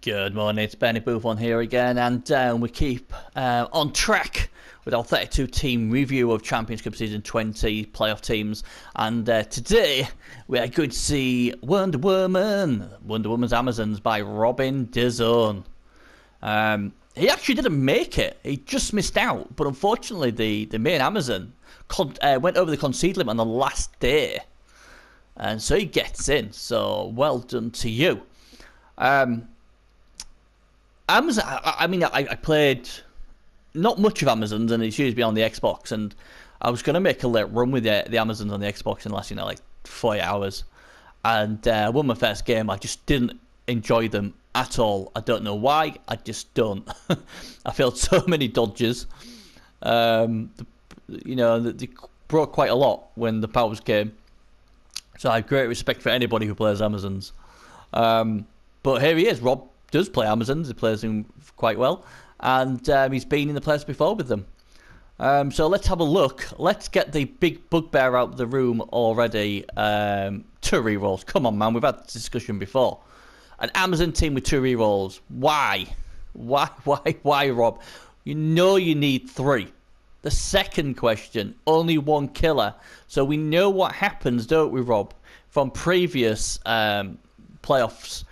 Good morning, it's Benny Buffon here again, and we keep on track with our 32 team review of Championship Season 20 playoff teams. And today we are going to see Wonder Woman's Amazons by Robin DAZN. He actually didn't make it, he just missed out, but unfortunately the main Amazon went over the concede limit on the last day, and so he gets in, so well done to you. Amazon, I played not much of Amazons, and it's usually on the Xbox, and I was going to make a late run with the Amazons on the Xbox in the last, like 40 hours, and I won my first game. I just didn't enjoy them at all. I don't know why, I just don't. I failed so many dodges. They broke quite a lot when the powers came, so I have great respect for anybody who plays Amazons. But here he is. Rob does play Amazons, he plays them quite well, and he's been in the place before with them. So let's have a look. Let's get the big bugbear out of the room already. 2 rerolls. Come on, man, we've had this discussion before. An Amazon team with 2 rerolls. Why? Why, Rob? You know you need 3. The second question, only 1 killer. So we know what happens, don't we, Rob? From previous playoffs.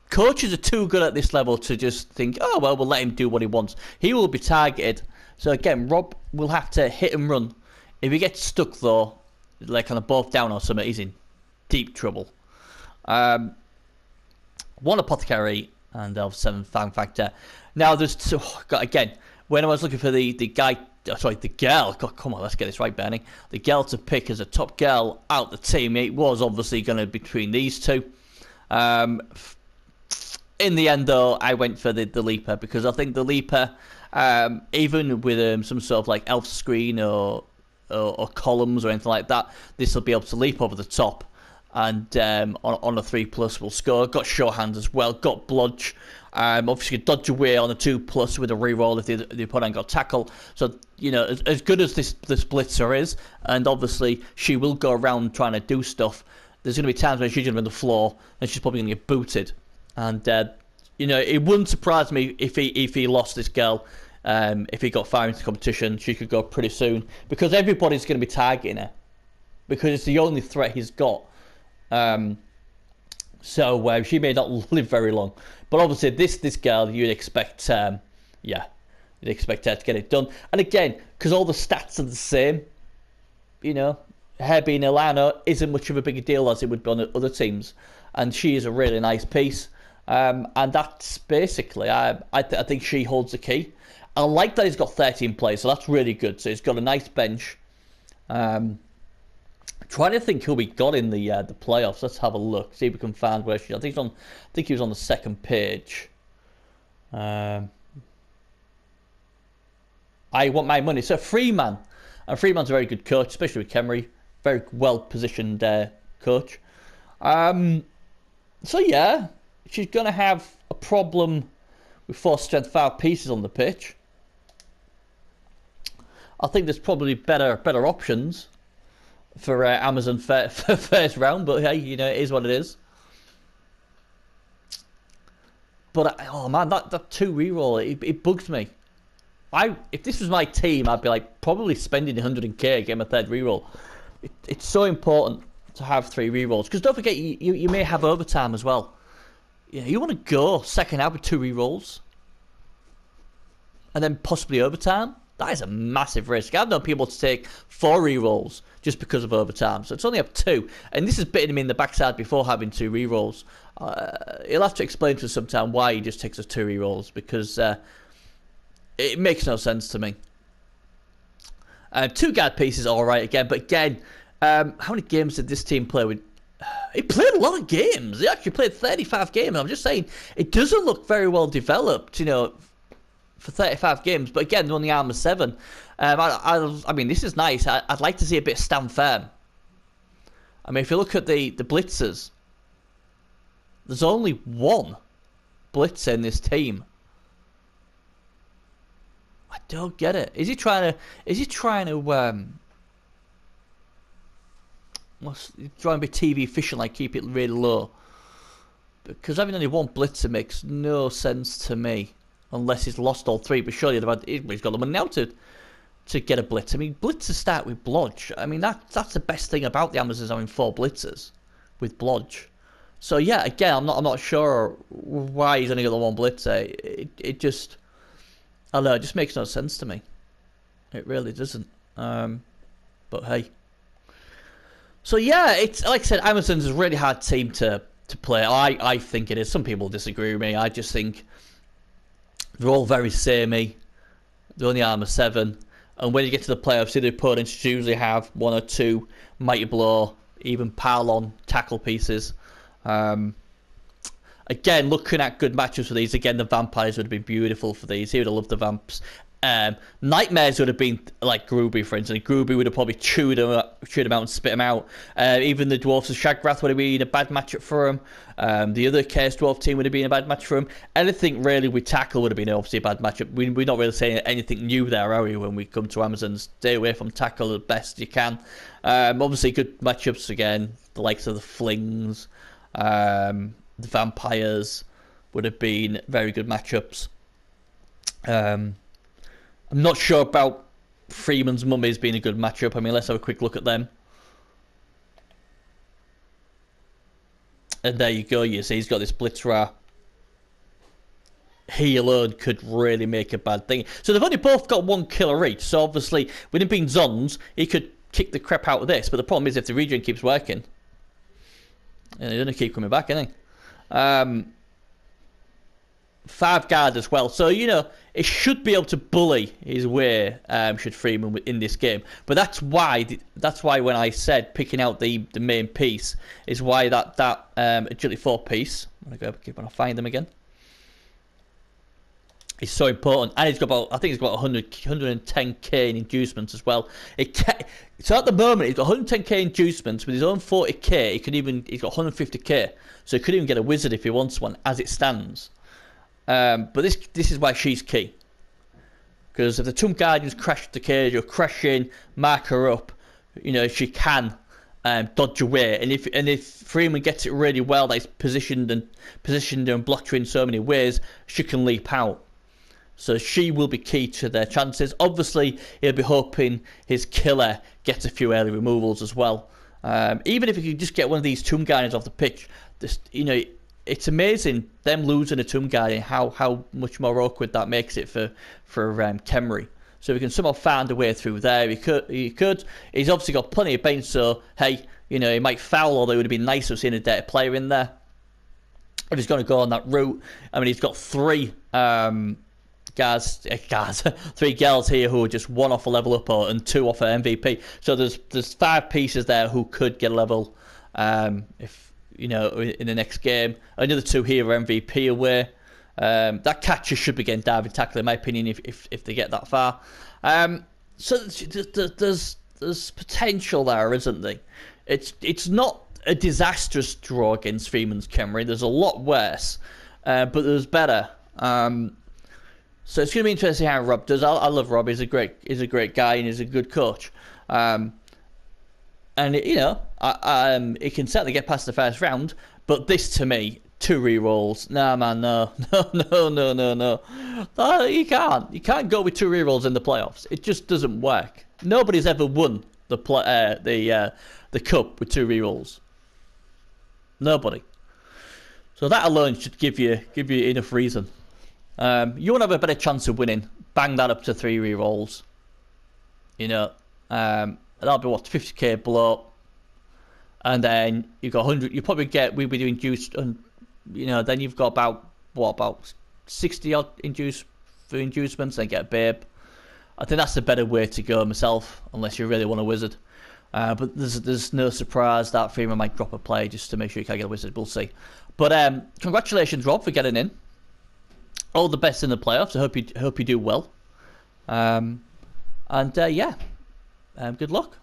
Coaches are too good at this level to just think, oh, well, we'll let him do what he wants. He will be targeted. So, again, Rob will have to hit and run. If he gets stuck, though, like on a both down or something, he's in deep trouble. 1 Apothecary and 7 Fan Factor. Now, there's two, again, when I was looking for the girl, God, come on, let's get this right, Bernie. The girl to pick as a top girl out the team, it was obviously going to be between these two. In the end, though, I went for the Leaper, because I think the Leaper, even with some sort of like elf screen or columns or anything like that, this will be able to leap over the top, and on a 3+ will score. Got short hands as well, got blodge. Obviously dodge away on a 2+ with a reroll if the opponent got tackle. So, as good as this blitzer is, and obviously she will go around trying to do stuff, there's going to be times when she's going to be on the floor and she's probably going to get booted. And it wouldn't surprise me if he lost this girl. If he got far into the competition, she could go pretty soon, because everybody's going to be targeting her, because it's the only threat he's got. So she may not live very long. But obviously, this girl, you'd expect, you'd expect her to get it done. And again, because all the stats are the same, her being Ilana isn't much of a bigger deal as it would be on other teams. And she is a really nice piece. And that's basically, I think she holds the key. I like that he's got 13 players, so that's really good. So he's got a nice bench. Trying to think who we got in the playoffs. Let's have a look. See if we can find where she. I think he was on the second page. I want my money. So Freeman, and Freeman's a very good coach, especially with Kemry. Very well positioned coach. So yeah, she's gonna have a problem with 4 strength 5 pieces on the pitch. I think there's probably better options for Amazon for first round, but hey, it is what it is. But oh man, that 2 reroll, it bugs me. If this was my team, I'd be like probably spending 100k to get my 3rd reroll. It's so important to have 3 rerolls, because don't forget you may have overtime as well. You want to go second half with 2 rerolls, and then possibly overtime. That is a massive risk. I've known people to take 4 rerolls just because of overtime, so it's only up 2. And this has bitten him in the backside before having 2 rerolls. He'll have to explain to us sometime why he just takes us 2 rerolls, because it makes no sense to me. 2 guard pieces, all right again, but again, how many games did this team play with? He played a lot of games. He actually played 35 games. I'm just saying, it doesn't look very well developed, for 35 games. But again, they're on the armor 7. I mean, this is nice. I'd like to see a bit of stand firm. I mean, if you look at the blitzers, there's only 1 blitzer in this team. I don't get it. Is he trying to trying to be TV efficient, like keep it really low? because having only one blitzer makes no sense to me, unless he's lost all three. But surely he's got the money now to get a blitz. I mean, blitzers start with blodge. I mean, that's the best thing about the Amazons having 4 blitzers with blodge. So yeah, again, I'm not sure why he's only got the one blitzer. It just, I don't know, it just makes no sense to me. It really doesn't. But hey. So yeah, it's like I said, Amazons is a really hard team to play. I think it is. Some people disagree with me. I just think they're all very samey. They're only armor 7. And when you get to the playoffs, the opponents usually have 1 or 2 Mighty Blow, even pile-on tackle pieces. Again, looking at good matchups for these, again, the Vampires would have been beautiful for these. He would have loved the Vamps. Nightmares would have been like Groovy, for instance. Groovy would have probably chewed him out and spit him out. Even the Dwarfs of Shagrath would have been a bad matchup for him. The other Chaos Dwarf team would have been a bad match for him. Anything really with Tackle would have been obviously a bad matchup. We're not really saying anything new there, are we, when we come to Amazons? Stay away from Tackle the best you can. Obviously good matchups again. The likes of the Flings, the Vampires would have been very good matchups. I'm not sure about Freeman's Mummies being a good matchup. I mean, let's have a quick look at them. And there you go, you see, he's got this Blitzra. He alone could really make a bad thing. So they've only both got 1 killer each. So obviously, with him being Zons, he could kick the crap out of this. But the problem is, if the regen keeps working, and he's going to keep coming back, isn't he? 5 guard as well, so you know it should be able to bully his way. Should Freeman in this game, but that's why when I said picking out the main piece is why that agility 4 piece. I'm gonna go keep on find them again. It's so important, and he's got about, I think he's got 110k in inducements as well. So at the moment he's got 110k inducements with his own 40k. He's got 150k, so he could even get a wizard if he wants one as it stands. But this is why she's key, because if the Tomb Guardians crash the cage or crash in, mark her up, you know, she can dodge away. And if Freeman gets it really well, that he's positioned and blocked her in so many ways, she can leap out. So she will be key to their chances. Obviously, he'll be hoping his killer gets a few early removals as well. Even if he could just get one of these Tomb Guardians off the pitch, you know. It's amazing them losing a Tomb Guardian, how much more awkward that makes it for Khemri. So we can somehow find a way through there. He could. He's obviously got plenty of pain, so hey, you know, he might foul, although it would have been nice to have seen a better player in there. If he's going to go on that route, I mean, he's got 3 3 girls here who are just 1 off a level up and 2 off an MVP. So there's 5 pieces there who could get a level if. You know, in the next game. Another 2 here are MVP away. That catcher should be getting diving tackle, in my opinion, if they get that far. So there's potential there, isn't there? It's not a disastrous draw against Freeman's Khemri. There's a lot worse, but there's better. So it's going to be interesting how Rob does. I love Rob. He's a great guy and he's a good coach. And you know, it can certainly get past the first round, but this to me, 2 rerolls. Nah, man, no. You can't go with 2 rerolls in the playoffs. It just doesn't work. Nobody's ever won the cup with 2 rerolls. Nobody. So that alone should give you enough reason. You want to have a better chance of winning. Bang that up to 3 rerolls. You know. That'll be what, 50k blow, and then you've got 100. You probably get, we'll be doing juice, and you know, then you've got about 60 odd inducements, then get a babe. I think that's the better way to go myself, unless you really want a wizard. But there's no surprise that Freeman might drop a play just to make sure you can get a wizard. We'll see. But congratulations, Rob, for getting in. All the best in the playoffs. I hope you do well. Yeah. Good luck.